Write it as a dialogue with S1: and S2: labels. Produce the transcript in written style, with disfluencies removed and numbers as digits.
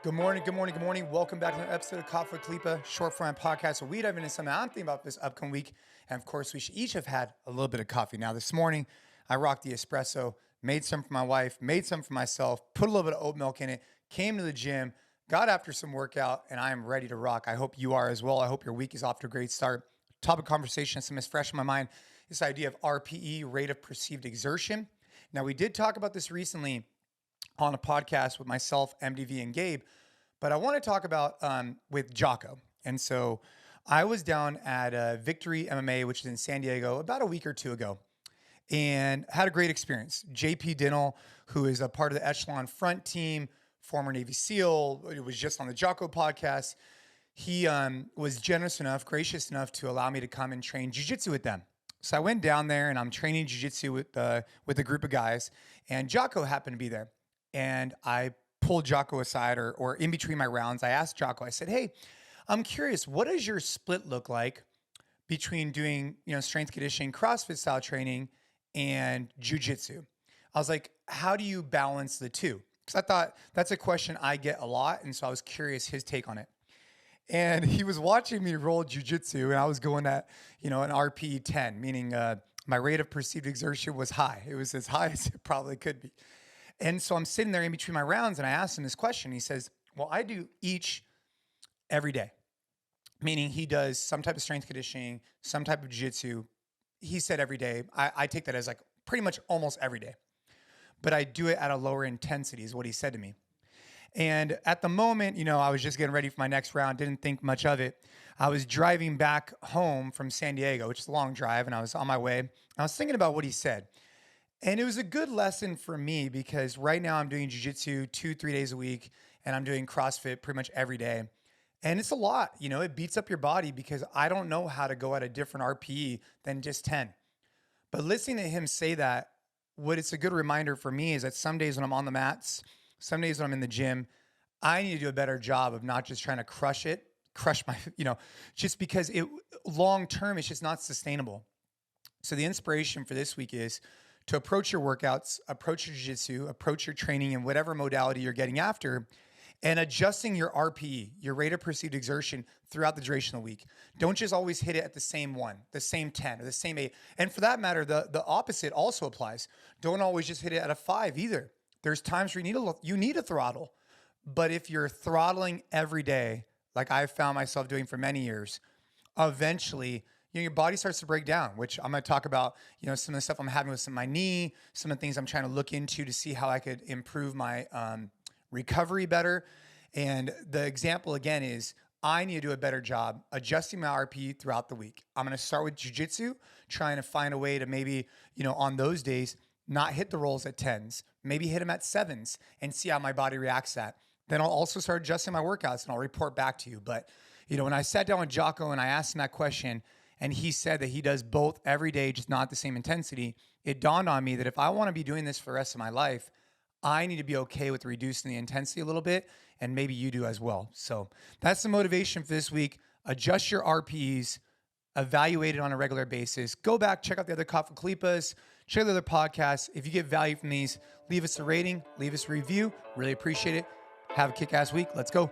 S1: Good morning, good morning, good morning. Welcome back to another episode of Coffee with Khalipa, short form podcast where we dive into something I'm thinking about this upcoming week. And of course, we should each have had a little bit of coffee. Now, this morning, I rocked the espresso, made some for my wife, made some for myself, put a little bit of oat milk in it, came to the gym, got after some workout, and I am ready to rock. I hope you are as well. I hope your week is off to a great start. Topic of conversation, something that's fresh in my mind, this idea of RPE, rate of perceived exertion. Now, we did talk about this recently on a podcast with myself, MDV, and Gabe, but I want to talk about with Jocko. And so I was down at Victory MMA, which is in San Diego, about a week or two ago, and had a great experience. JP Dinnell, who is a part of the Echelon Front team, former Navy SEAL, it was just on the Jocko podcast. He was generous enough, gracious enough to allow me to come and train jiu-jitsu with them. So I went down there and I'm training jiu-jitsu with a group of guys, and Jocko happened to be there. And I pulled Jocko aside or in between my rounds. I asked Jocko, I said, hey, I'm curious, what does your split look like between doing, strength conditioning, CrossFit style training and jiu-jitsu? I was like, how do you balance the two? Because I thought that's a question I get a lot. And so I was curious his take on it. And he was watching me roll jiu-jitsu, and I was going at, an RPE 10, meaning my rate of perceived exertion was high. It was as high as it probably could be. And so I'm sitting there in between my rounds, and I asked him this question. He says, well, I do each every day, meaning he does some type of strength conditioning, some type of jiu-jitsu. He said every day. I take that as like pretty much almost every day. But I do it at a lower intensity is what he said to me. And at the moment, I was just getting ready for my next round, didn't think much of it. I was driving back home from San Diego, which is a long drive, and I was on my way. I was thinking about what he said. And it was a good lesson for me because right now I'm doing jiu-jitsu 2-3 days a week, and I'm doing CrossFit pretty much every day. And it's a lot, it beats up your body because I don't know how to go at a different RPE than just 10. But listening to him say that, what it's a good reminder for me is that some days when I'm on the mats, some days when I'm in the gym, I need to do a better job of not just trying to crush my, just because long-term, it's just not sustainable. So the inspiration for this week is to approach your workouts, approach your jiu-jitsu, approach your training in whatever modality you're getting after, and adjusting your RPE, your rate of perceived exertion, throughout the duration of the week. Don't just always hit it at the same one, the same 10, or the same 8. And for that matter, the opposite also applies. Don't always just hit it at a 5 either. There's times where you need a throttle. But if you're throttling every day, like I've found myself doing for many years, eventually your body starts to break down, which I'm going to talk about, some of the stuff I'm having with my knee, some of the things I'm trying to look into to see how I could improve my recovery better. And the example again is I need to do a better job adjusting my RPE throughout the week. I'm going to start with jiu-jitsu, trying to find a way to maybe, on those days, not hit the rolls at 10s, maybe hit them at 7s and see how my body reacts to that. Then I'll also start adjusting my workouts and I'll report back to you. But, when I sat down with Jocko and I asked him that question, and he said that he does both every day, just not the same intensity, it dawned on me that if I want to be doing this for the rest of my life, I need to be okay with reducing the intensity a little bit, and maybe you do as well. So that's the motivation for this week. Adjust your RPEs, evaluate it on a regular basis. Go back, check out the other Coffee Khalipas, check out the other podcasts. If you get value from these, leave us a rating, leave us a review. Really appreciate it. Have a kick-ass week. Let's go.